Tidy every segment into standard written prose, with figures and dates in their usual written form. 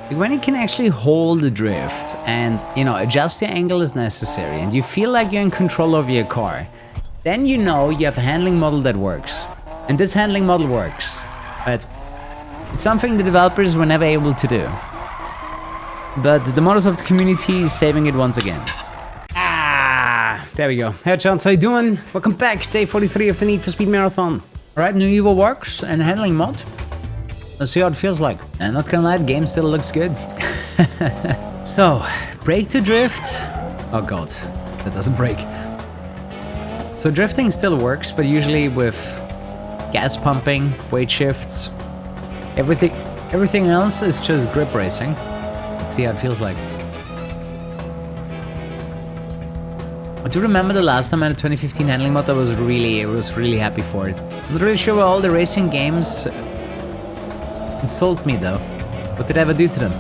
Like when you can actually hold the drift and, you know, adjust your angle as necessary and you feel like you're in control of your car, then you know you have a handling model that works. And this handling model works, but it's something the developers were never able to do. But the models of the community is saving it once again. There we go. Hey chance, how you doing? Welcome back, day 43 of the Need for Speed Marathon. Alright, new Evo works and handling mod. Let's see how it feels like. And not gonna lie, the game still looks good. So, brake to drift. Oh god, that doesn't break. So drifting still works, but usually with gas pumping, weight shifts, everything else is just grip racing. Let's see how it feels like. I do remember the last time I had a 2015 handling mod, I was really happy for it. I'm not really sure why all the racing games insult me though. What did I ever do to them?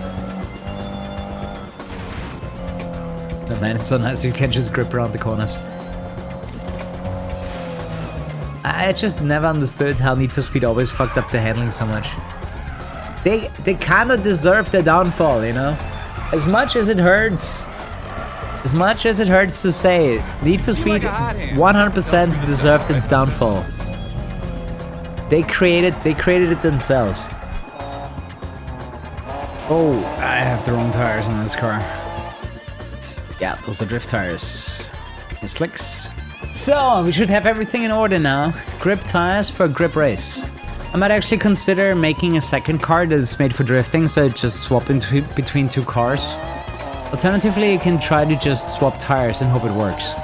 Oh man, it's so nice you can just grip around the corners. I just never understood how Need for Speed always fucked up the handling so much. They kinda deserve their downfall, you know? As much as it hurts to say it, Need for Speed 100% deserved its downfall. They created it themselves. Oh, I have the wrong tires on this car. Yeah, those are drift tires. The slicks. So, we should have everything in order now. Grip tires for a grip race. I might actually consider making a second car that is made for drifting, so just swap between two cars. Alternatively, you can try to just swap tires and hope it works.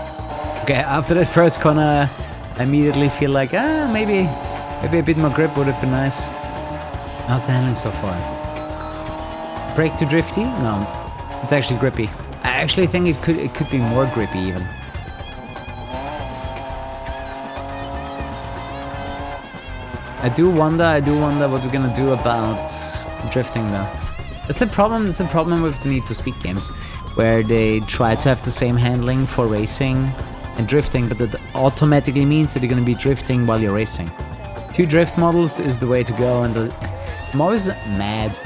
Okay, after that first corner, I immediately feel like, maybe a bit more grip would have been nice. How's the handling so far? Brake to drifty? No, it's actually grippy. I actually think it could be more grippy even. I do wonder what we're gonna do about drifting though. That's a problem with the Need for Speed games, where they try to have the same handling for racing and drifting, but that automatically means that you're gonna be drifting while you're racing. Two drift models is the way to go, and I'm always mad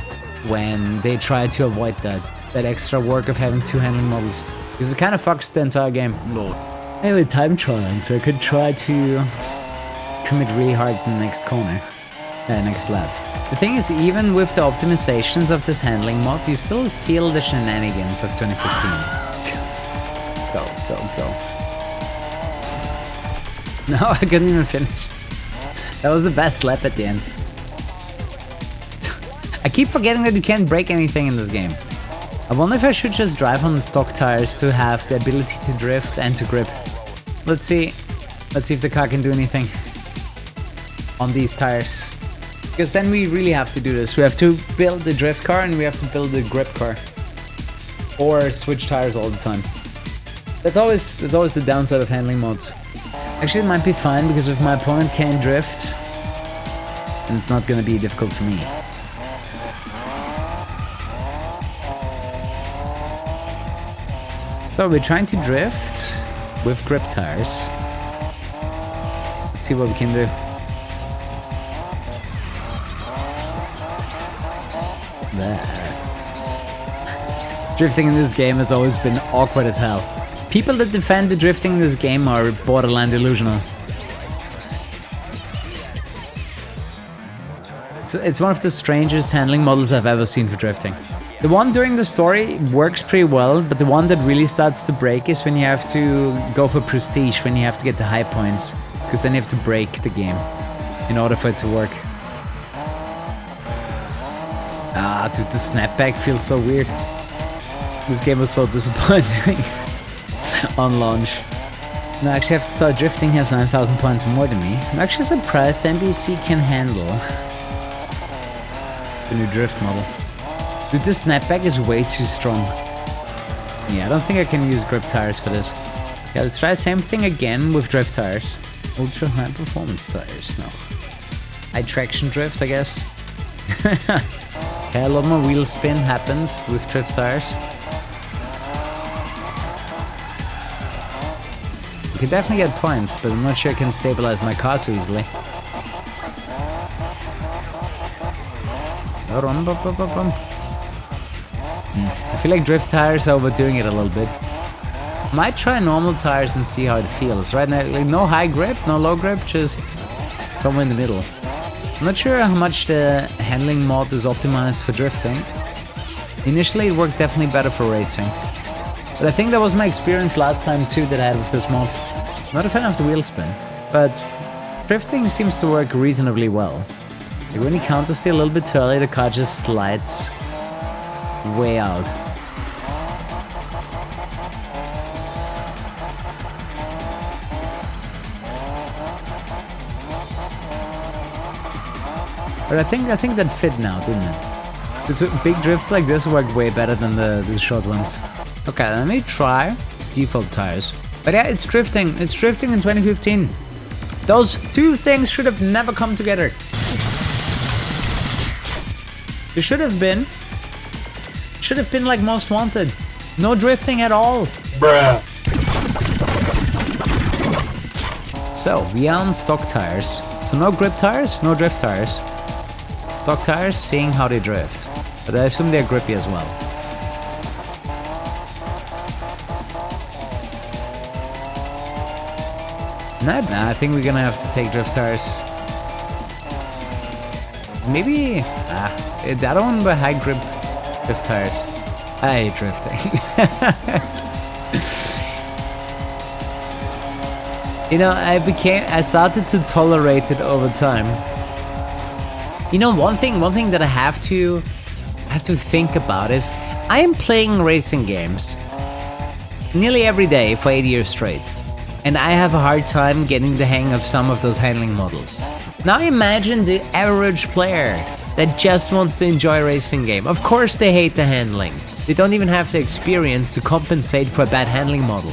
when they try to avoid that extra work of having two handling models, because it kind of fucks the entire game. Lord. Anyway, time trialing, so I could try to commit really hard to the next corner, next lap. The thing is, even with the optimizations of this handling mod, you still feel the shenanigans of 2015. Go. No, I couldn't even finish. That was the best lap at the end. I keep forgetting that you can't break anything in this game. I wonder if I should just drive on the stock tires to have the ability to drift and to grip. Let's see if the car can do anything on these tires. Because then we really have to do this. We have to build the drift car and we have to build the grip car. Or switch tires all the time. That's always the downside of handling mods. Actually, it might be fine because if my opponent can't drift, then it's not gonna be difficult for me. So we're trying to drift with grip tires. Let's see what we can do. There. Drifting in this game has always been awkward as hell. People that defend the drifting in this game are borderline delusional. It's one of the strangest handling models I've ever seen for drifting. The one during the story works pretty well, but the one that really starts to break is when you have to go for prestige, when you have to get the high points, because then you have to break the game in order for it to work. Ah, dude, the snapback feels so weird. This game was so disappointing on launch. No, I actually have to start drifting. He has 9,000 points more than me. I'm actually surprised NBC can handle the new drift model. Dude, this snapback is way too strong. Yeah, I don't think I can use grip tires for this. Yeah, let's try the same thing again with drift tires. Ultra high performance tires, no. High traction drift, I guess. Okay, a lot more wheel spin happens with drift tires. You can definitely get points, but I'm not sure I can stabilize my car so easily. I feel like drift tires are overdoing it a little bit. Might try normal tires and see how it feels. Right now, like no high grip, no low grip, just somewhere in the middle. I'm not sure how much the handling mod is optimized for drifting. Initially, it worked definitely better for racing. But I think that was my experience last time too that I had with this mod. Not a fan of the wheel spin, but drifting seems to work reasonably well. Like when you counter steer a little bit too early, the car just slides way out. But I think that fit now, didn't it? Because big drifts like this work way better than the short ones. Okay, let me try default tires. But yeah, it's drifting. It's drifting in 2015. Those two things should have never come together. It should have been like Most Wanted. No drifting at all. Bruh. So, we are on stock tires. So no grip tires, no drift tires. Stock tires, seeing how they drift. But I assume they're grippy as well. Nah, I think we're gonna have to take drift tires. Maybe... I don't want to buy high grip drift tires. I hate drifting. You know, I started to tolerate it over time. You know, one thing that I have to think about is I am playing racing games nearly every day for 8 years straight. And I have a hard time getting the hang of some of those handling models. Now imagine the average player that just wants to enjoy a racing game. Of course they hate the handling. They don't even have the experience to compensate for a bad handling model.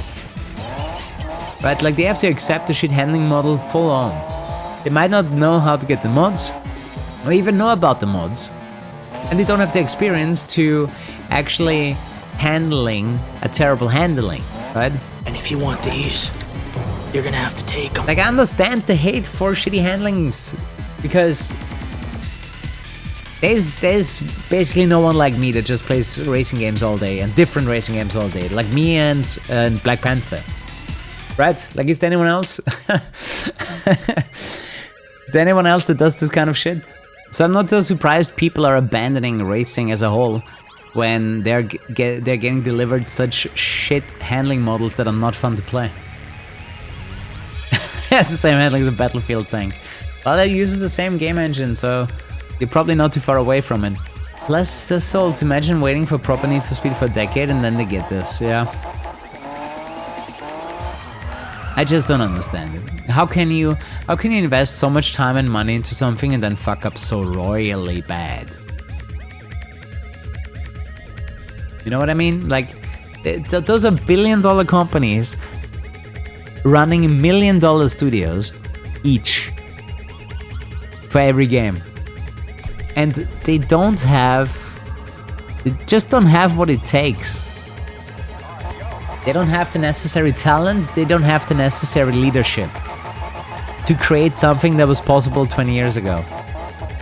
Right, like they have to accept the shit handling model full on. They might not know how to get the mods, or even know about the mods. And they don't have the experience to actually handling a terrible handling, right? And if you want these, you're gonna have to take them. Like I understand the hate for shitty handlings, because there's basically no one like me that just plays racing games all day and different racing games all day, like me and Black Panther. Right? Like, is there anyone else? Is there anyone else that does this kind of shit? So I'm not so surprised people are abandoning racing as a whole when they're getting delivered such shit handling models that are not fun to play. It's the same handling as a Battlefield tank. Well, it uses the same game engine, so you're probably not too far away from it. Plus the souls. Imagine waiting for proper Need for Speed for a decade and then they get this, yeah. I just don't understand it. How can you invest so much time and money into something and then fuck up so royally bad? You know what I mean? Like, those are billion-dollar companies running $1 million studios each for every game. And they just don't have what it takes. They don't have the necessary talent, they don't have the necessary leadership to create something that was possible 20 years ago.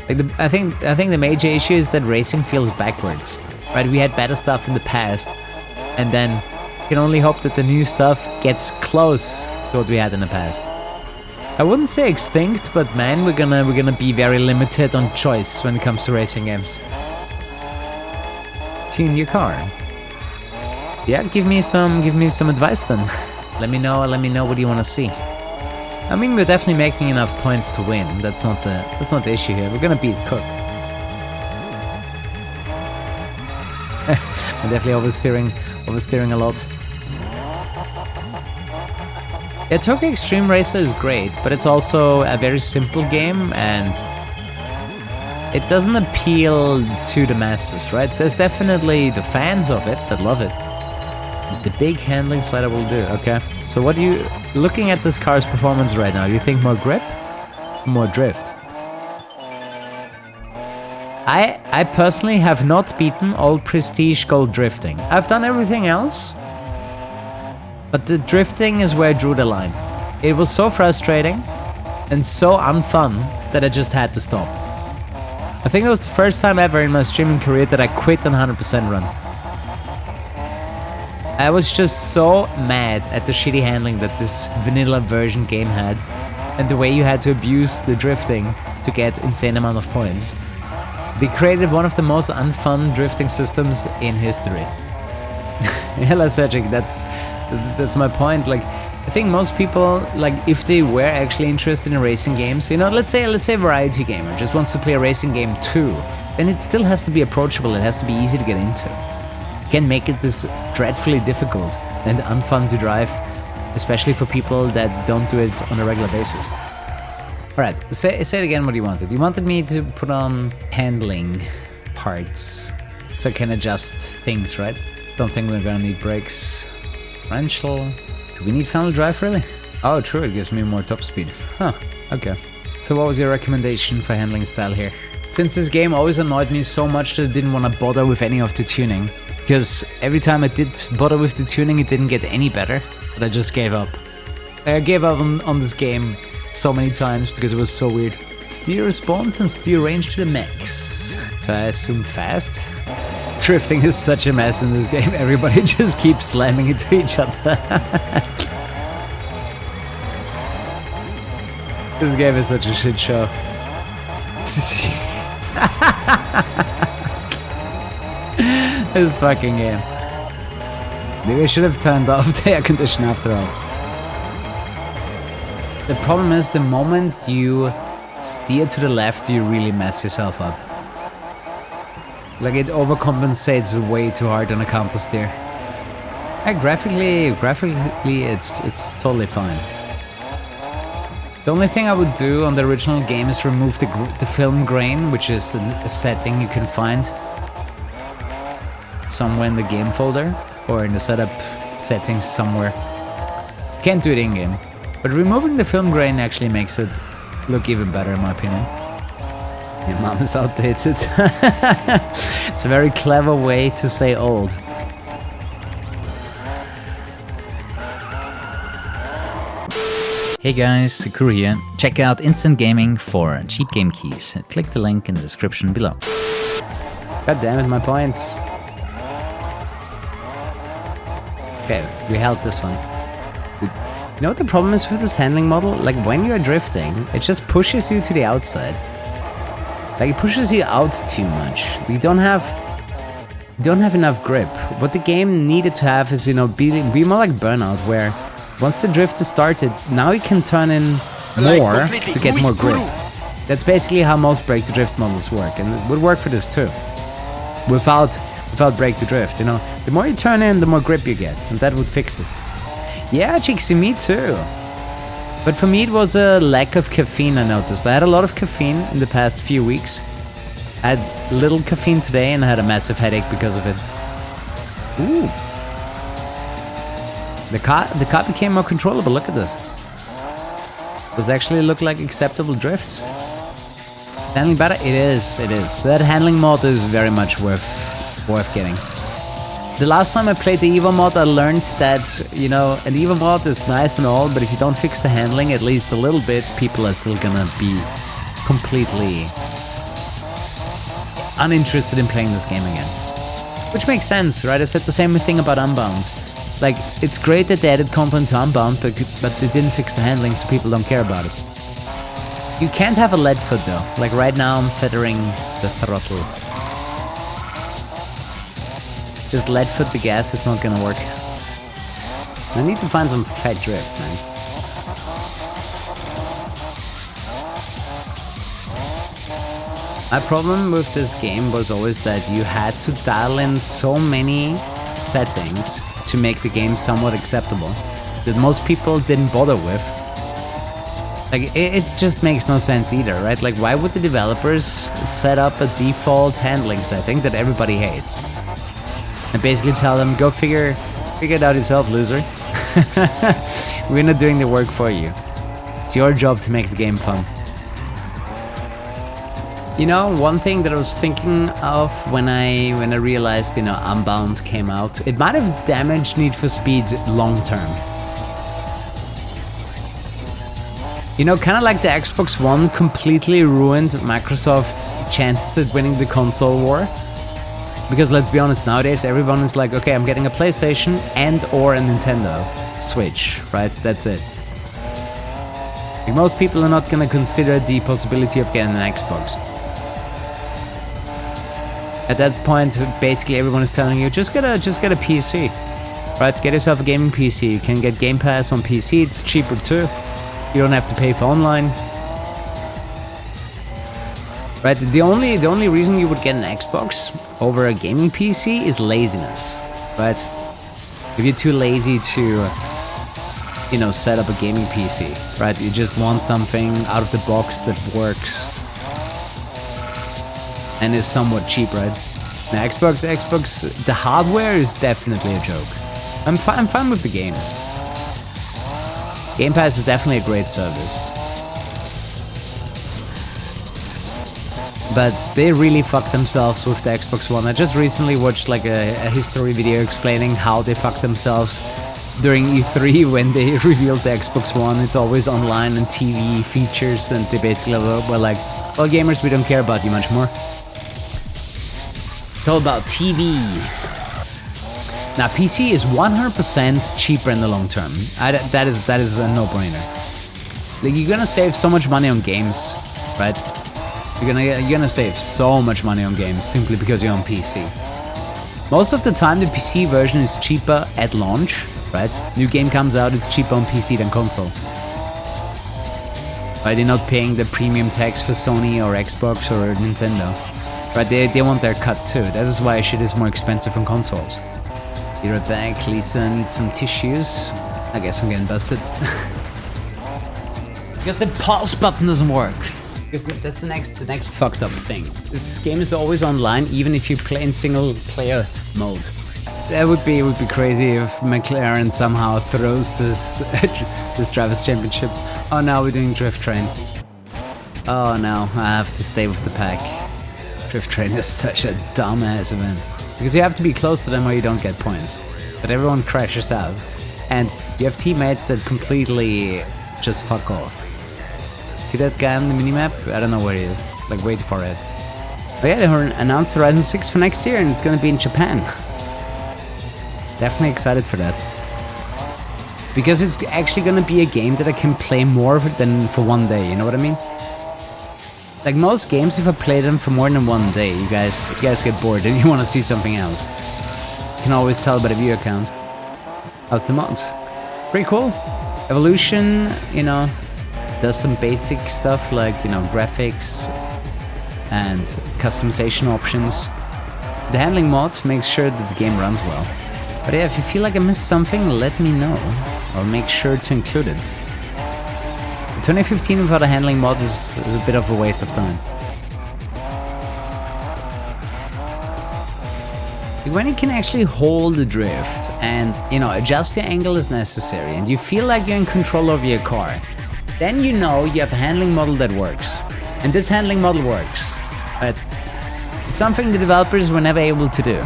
Like I think the major issue is that racing feels backwards, right? We had better stuff in the past, and then you can only hope that the new stuff gets close to what we had in the past. I wouldn't say extinct, but man, we're gonna be very limited on choice when it comes to racing games. Tune your car. Yeah, give me some advice then. Let me know what you want to see. I mean, we're definitely making enough points to win. That's not the issue here. We're gonna beat Cook. I'm definitely oversteering a lot. Yeah, Tokyo Extreme Racer is great, but it's also a very simple game and it doesn't appeal to the masses, right? There's definitely the fans of it that love it. The big handling slider will do, okay. So what do you... Looking at this car's performance right now, you think more grip? More drift? I personally have not beaten all Prestige Gold drifting. I've done everything else, but the drifting is where I drew the line. It was so frustrating and so unfun that I just had to stop. I think it was the first time ever in my streaming career that I quit on 100% run. I was just so mad at the shitty handling that this vanilla version game had, and the way you had to abuse the drifting to get insane amount of points. They created one of the most unfun drifting systems in history. Hella Cedric, that's my point. Like, I think most people, like, if they were actually interested in racing games, you know, let's say a variety gamer just wants to play a racing game too, then it still has to be approachable. It has to be easy to get into. You can't make it this dreadfully difficult and unfun to drive, especially for people that don't do it on a regular basis. Alright, say it again what you wanted. You wanted me to put on handling parts so I can adjust things, right? Don't think we're gonna need brakes. Differential. Do we need final drive really? Oh, true, it gives me more top speed. Huh, okay. So what was your recommendation for handling style here? Since this game always annoyed me so much that I didn't want to bother with any of the tuning, because every time I did bother with the tuning it didn't get any better, but I just gave up. I gave up on this game so many times because it was so weird. Steer response and steer range to the max. So I assume fast? Drifting is such a mess in this game, everybody just keeps slamming into each other. This game is such a shit show. This fucking game. Maybe I should have turned off the air conditioner after all. The problem is the moment you steer to the left, you really mess yourself up. Like, it overcompensates way too hard on a counter steer. Yeah, graphically, it's totally fine. The only thing I would do on the original game is remove the film grain, which is a setting you can find somewhere in the game folder or in the setup settings somewhere. Can't do it in game, but removing the film grain actually makes it look even better in my opinion. Your mom is outdated. It's a very clever way to say old. Hey guys, Kuru here. Check out Instant Gaming for cheap game keys. Click the link in the description below. God damn it, my points. Okay, we held this one. You know what the problem is with this handling model? Like, when you're drifting, it just pushes you to the outside. Like, it pushes you out too much. You don't have enough grip. What the game needed to have is, you know, be more like Burnout, where once the drift is started, now you can turn in more to get more grip. That's basically how most brake to drift models work, and it would work for this too. Without brake to drift, you know, the more you turn in, the more grip you get, and that would fix it. Yeah, Chixie, me too. But for me, it was a lack of caffeine, I noticed. I had a lot of caffeine in the past few weeks. I had little caffeine today and I had a massive headache because of it. Ooh. The car became more controllable, look at this. Does actually look like acceptable drifts. Handling better? It is. That handling mod is very much worth getting. The last time I played the Evo mod, I learned that, you know, an Evo mod is nice and all, but if you don't fix the handling at least a little bit, people are still gonna be completely uninterested in playing this game again. Which makes sense, right? I said the same thing about Unbound. Like, it's great that they added content to Unbound, but they didn't fix the handling, so people don't care about it. You can't have a lead foot though. Like, right now I'm feathering the throttle. Just lead foot the gas, it's not gonna work. I need to find some fat drift, man. My problem with this game was always that you had to dial in so many settings to make the game somewhat acceptable that most people didn't bother with. Like, it just makes no sense either, right? Like, why would the developers set up a default handling setting that everybody hates? And basically tell them, go figure it out yourself, loser. We're not doing the work for you. It's your job to make the game fun. You know, one thing that I was thinking of when I realized, you know, Unbound came out, it might have damaged Need for Speed long term. You know, kind of like the Xbox One completely ruined Microsoft's chances at winning the console war. Because let's be honest, nowadays everyone is like, okay, I'm getting a PlayStation and or a Nintendo Switch, right? That's it. Like, most people are not gonna consider the possibility of getting an Xbox. At that point, basically everyone is telling you, just get a PC, right? Get yourself a gaming PC. You can get Game Pass on PC. It's cheaper too. You don't have to pay for online. Right? The only reason you would get an Xbox over a gaming PC is laziness, right? If you're too lazy to, you know, set up a gaming PC, right? You just want something out of the box that works and is somewhat cheap, right? The Xbox, the hardware is definitely a joke. I'm fine with the games. Game Pass is definitely a great service. But they really fucked themselves with the Xbox One. I just recently watched like a history video explaining how they fucked themselves during E3 when they revealed the Xbox One. It's always online and TV features, and they basically were like, well, gamers, we don't care about you much more. It's all about TV. Now, PC is 100% cheaper in the long term. That is a no-brainer. Like, you're gonna save so much money on games, right? You're gonna save so much money on games simply because you're on PC. Most of the time, the PC version is cheaper at launch, right? New game comes out, it's cheaper on PC than console. Right? They're not paying the premium tax for Sony or Xbox or Nintendo. Right? They want their cut too. That is why shit is more expensive on consoles. You're back, Lisa needs some tissues. I guess I'm getting busted. Because the pause button doesn't work. Because that's the next fucked up thing. This game is always online, even if you play in single player mode. That would be crazy if McLaren somehow throws this this Drivers' Championship. Oh, now we're doing Drift Train. Oh no, I have to stay with the pack. Drift Train is such a dumbass event. Because you have to be close to them or you don't get points. But everyone crashes out. And you have teammates that completely just fuck off. See that guy on the minimap? I don't know where he is. Like, way too far ahead. But yeah, they announced Horizon 6 for next year and it's gonna be in Japan. Definitely excited for that. Because it's actually gonna be a game that I can play more than for one day, you know what I mean? Like most games, if I play them for more than one day, you guys get bored and you want to see something else. You can always tell by the view count. How's the mods? Pretty cool. Evolution, you know, does some basic stuff like, you know, graphics and customization options. The handling mod makes sure that the game runs well. But yeah, if you feel like I missed something, let me know. I'll make sure to include it. 2015 without a handling mod is a bit of a waste of time. When you can actually hold the drift and, you know, adjust your angle as necessary and you feel like you're in control of your car, then you know you have a handling model that works. And this handling model works. But it's something the developers were never able to do.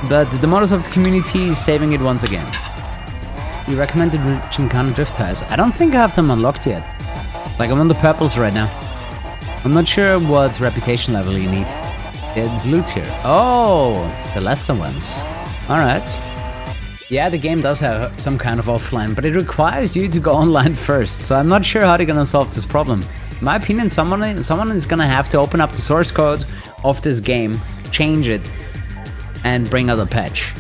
But the models of the community is saving it once again. You recommended Gymkhana drift tires. I don't think I have them unlocked yet. Like, I'm on the purples right now. I'm not sure what reputation level you need. They're blue tier. Oh, the lesser ones. Alright. Yeah, the game does have some kind of offline, but it requires you to go online first, so I'm not sure how they're gonna solve this problem. In my opinion, someone is gonna have to open up the source code of this game, change it, and bring out a patch.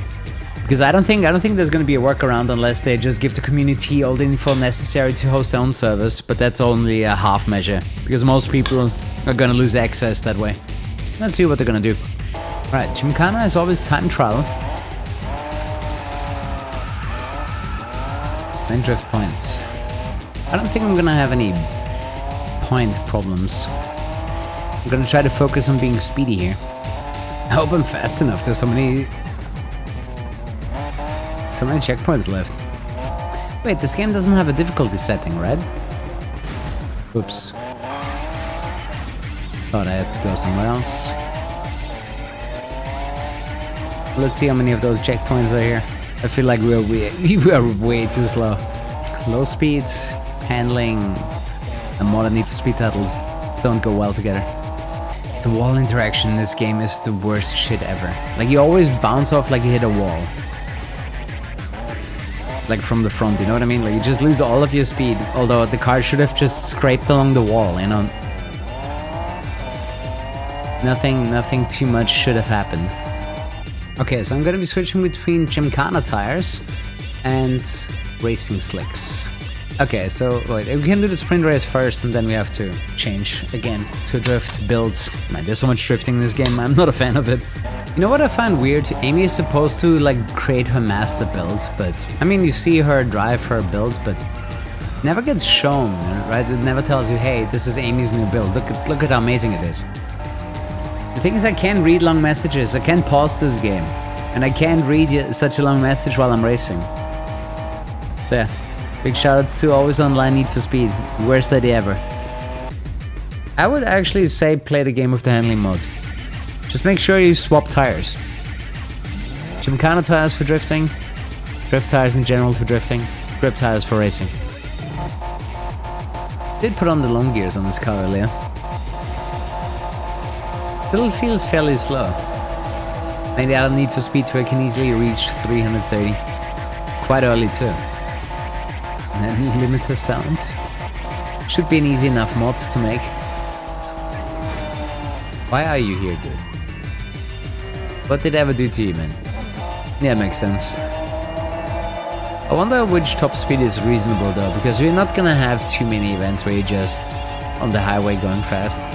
Because I don't think there's gonna be a workaround unless they just give the community all the info necessary to host their own servers, but that's only a half measure, because most people are gonna lose access that way. Let's see what they're gonna do. Alright, Gymkhana is always time trial. Then drift points. I don't think I'm gonna have any point problems. I'm gonna try to focus on being speedy here. I hope I'm fast enough. There's so many checkpoints left. Wait, this game doesn't have a difficulty setting, right? Oops. Thought I had to go somewhere else. Let's see how many of those checkpoints are here. I feel like we are way too slow. Low speed, handling, and modern Need for Speed titles don't go well together. The wall interaction in this game is the worst shit ever. Like, you always bounce off like you hit a wall. Like from the front, you know what I mean? Like, you just lose all of your speed, although the car should have just scraped along the wall, you know? Nothing too much should have happened. Okay, so I'm gonna be switching between Gymkhana tires and racing slicks. Okay, so wait, we can do the sprint race first and then we have to change again to a drift build. Man, there's so much drifting in this game, I'm not a fan of it. You know what I find weird? Amy is supposed to like create her master build, but I mean, you see her drive her build, but it never gets shown, right? It never tells you, hey, this is Amy's new build. Look at how amazing it is. The thing is, I can't read long messages. I can't pause this game, and I can't read such a long message while I'm racing. So yeah, big shoutouts to Always Online Need for Speed. Worst idea ever. I would actually say play the game with the handling mode. Just make sure you swap tires. Gymkhana tires for drifting, drift tires in general for drifting, grip tires for racing. Did put on the long gears on this car earlier. Still feels fairly slow. Maybe I don't need for speed so I can easily reach 330. Quite early too. And then limiter sound. Should be an easy enough mod to make. Why are you here, dude? What did I ever do to you, man? Yeah, makes sense. I wonder which top speed is reasonable though, because we're not gonna have too many events where you're just on the highway going fast.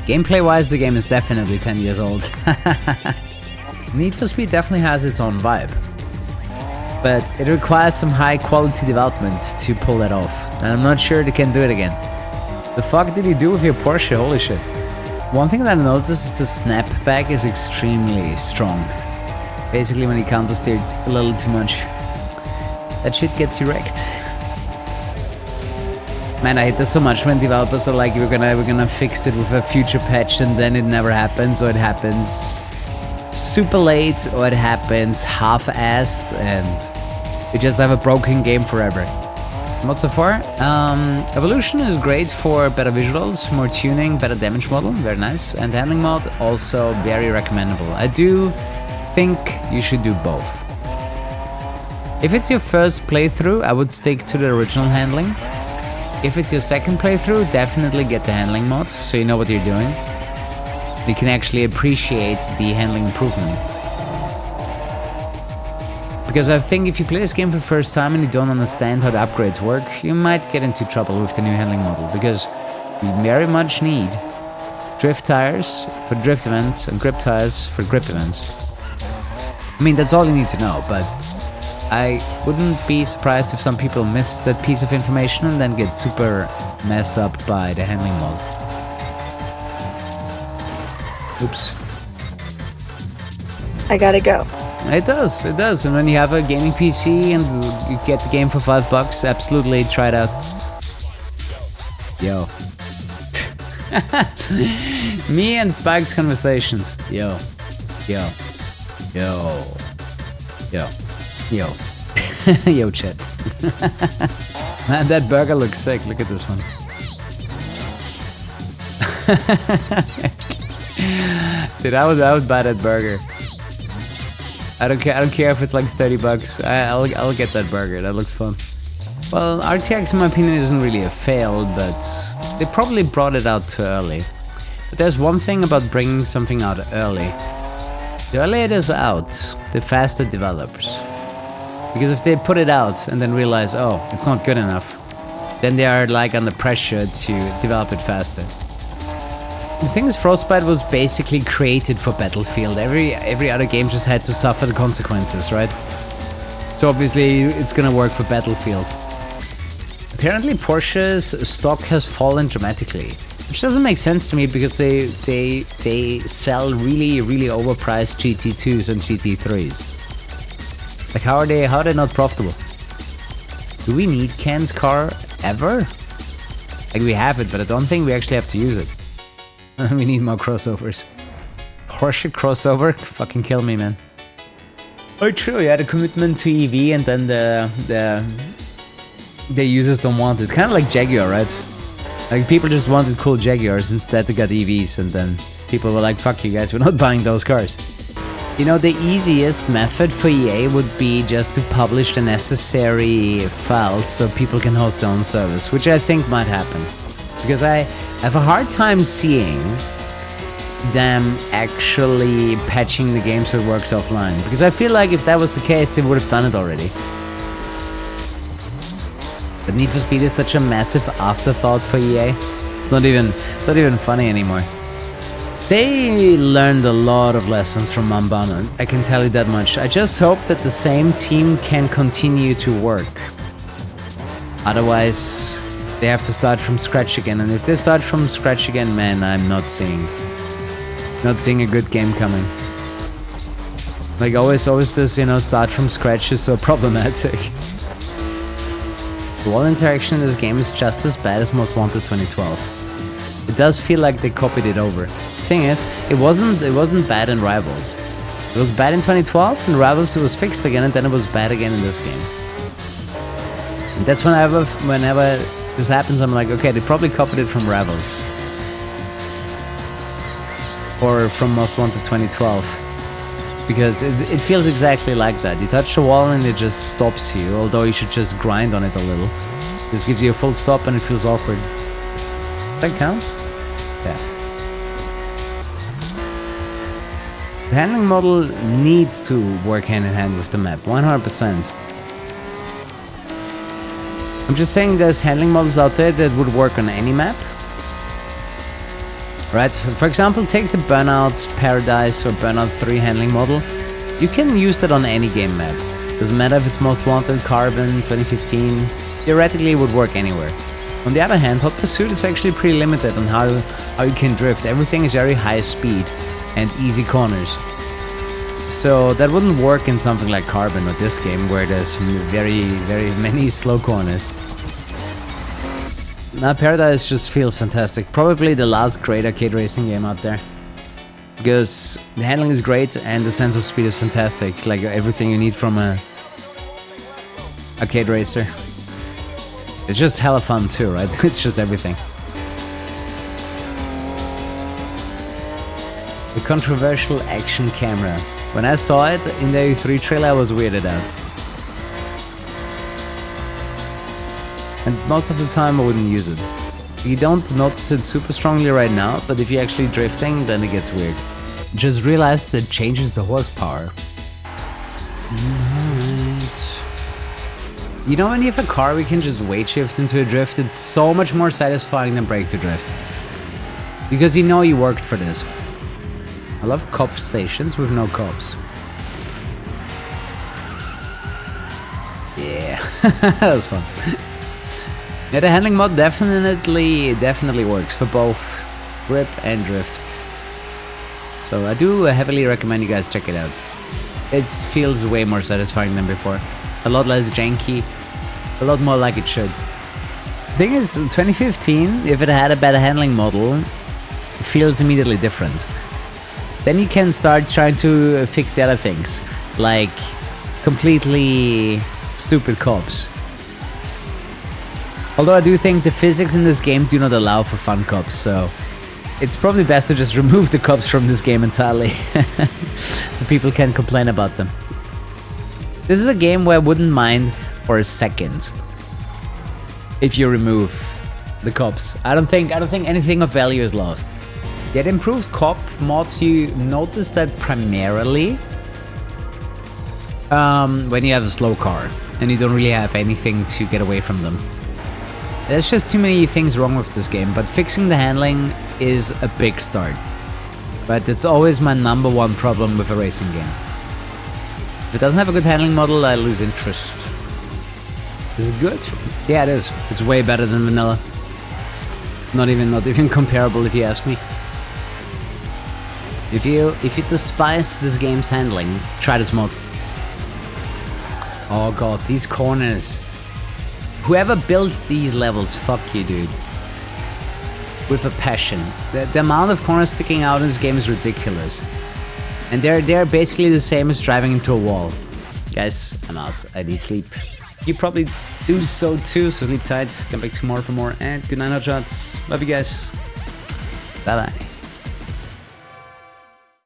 Gameplay-wise, the game is definitely 10 years old. Need for Speed definitely has its own vibe. But it requires some high-quality development to pull that off. And I'm not sure they can do it again. The fuck did you do with your Porsche? Holy shit. One thing that I noticed is the snapback is extremely strong. Basically when you countersteer a little too much, that shit gets you wrecked. Man, I hate this so much when developers are like, we're gonna fix it with a future patch, and then it never happens, or it happens super late, or it happens half-assed, and we just have a broken game forever. Not so far. Evolution is great for better visuals, more tuning, better damage model, very nice, and handling mod also very recommendable. I do think you should do both. If it's your first playthrough, I would stick to the original handling. If it's your second playthrough, definitely get the handling mod, so you know what you're doing. You can actually appreciate the handling improvement. Because I think if you play this game for the first time and you don't understand how the upgrades work, you might get into trouble with the new handling model, because you very much need drift tires for drift events and grip tires for grip events. I mean, that's all you need to know, but I wouldn't be surprised if some people miss that piece of information and then get super messed up by the handling mod. Oops. I gotta go. It does. And when you have a gaming PC and you get the game for $5, absolutely try it out. Yo. Me and Spike's conversations. Yo. Yo. Yo. Yo. Yo. Yo, chat. Man, that burger looks sick. Look at this one. Dude, I would buy that burger. I don't care if it's like $30. I'll get that burger. That looks fun. Well, RTX in my opinion isn't really a fail, but they probably brought it out too early. But there's one thing about bringing something out early. The earlier it is out, the faster it develops. Because if they put it out and then realize, oh, it's not good enough, then they are like under pressure to develop it faster. The thing is, Frostbite was basically created for Battlefield. Every other game just had to suffer the consequences, right? So obviously it's gonna work for Battlefield. Apparently Porsche's stock has fallen dramatically, which doesn't make sense to me because they sell really overpriced GT2s and GT3s. Like how are they not profitable? Do we need Ken's car ever? Like we have it, but I don't think we actually have to use it. We need more crossovers. Porsche crossover? Fucking kill me, man. Oh, true, yeah, the commitment to EV and then the users don't want it. Kind of like Jaguar, right? Like, people just wanted cool Jaguars, instead they got EVs, and then people were like, fuck you guys, we're not buying those cars. You know, the easiest method for EA would be just to publish the necessary files so people can host their own service, which I think might happen. Because I have a hard time seeing them actually patching the game so it works offline. Because I feel like if that was the case, they would have done it already. But Need for Speed is such a massive afterthought for EA. It's not even funny anymore. They learned a lot of lessons from Burnout, I can tell you that much. I just hope that the same team can continue to work. Otherwise, they have to start from scratch again. And if they start from scratch again, man, I'm not seeing a good game coming. Like, always this, you know, start from scratch is so problematic. The wall interaction in this game is just as bad as Most Wanted 2012. It does feel like they copied it over. The thing is, it wasn't bad in Rivals. It was bad in 2012, in Rivals it was fixed again, and then it was bad again in this game. And that's whenever this happens, I'm like, okay, they probably copied it from Rivals. Or from Most Wanted 2012. Because it feels exactly like that. You touch the wall and it just stops you, although you should just grind on it a little. It just gives you a full stop and it feels awkward. Does that count? Yeah. The handling model needs to work hand in hand with the map, 100%. I'm just saying there's handling models out there that would work on any map. Right, for example, take the Burnout Paradise or Burnout 3 handling model. You can use that on any game map. Doesn't matter if it's Most Wanted, Carbon, 2015. Theoretically, it would work anywhere. On the other hand, Hot Pursuit is actually pretty limited on how you can drift. Everything is very high speed and easy corners. So that wouldn't work in something like Carbon or this game, where there's very, very many slow corners. Now, Paradise just feels fantastic. Probably the last great arcade racing game out there. Because the handling is great and the sense of speed is fantastic. It's like everything you need from a arcade racer. It's just hella fun too, right? It's just everything. The controversial action camera. When I saw it in the E3 trailer, I was weirded out. And most of the time I wouldn't use it. You don't notice it super strongly right now, but if you're actually drifting, then it gets weird. Just realize it changes the horsepower. Right. You know, when you have a car we can just weight shift into a drift, it's so much more satisfying than brake to drift. Because you know you worked for this. I love cop stations with no cops. Yeah, that was fun. Yeah, the handling mod definitely works for both grip and drift. So I do heavily recommend you guys check it out. It feels way more satisfying than before. A lot less janky, a lot more like it should. The thing is, 2015, if it had a better handling model, it feels immediately different. Then you can start trying to fix the other things, like completely stupid cops. Although I do think the physics in this game do not allow for fun cops, so it's probably best to just remove the cops from this game entirely, so people can complain about them. This is a game where I wouldn't mind for a second if you remove the cops. I don't think anything of value is lost. Yet improved cop mods, you notice that primarily when you have a slow car and you don't really have anything to get away from them. There's just too many things wrong with this game, but fixing the handling is a big start. But it's always my #1 problem with a racing game. If it doesn't have a good handling model, I lose interest. Is it good? Yeah, it is. It's way better than vanilla. Not even comparable if you ask me. If you despise this game's handling, try this mod. Oh god, these corners. Whoever built these levels, fuck you, dude. With a passion. The amount of corners sticking out in this game is ridiculous. And they're basically the same as driving into a wall. Guys, I'm out. I need sleep. You probably do so too. So sleep tight. Come back tomorrow for more. And good night, hotshots. Love you guys. Bye bye.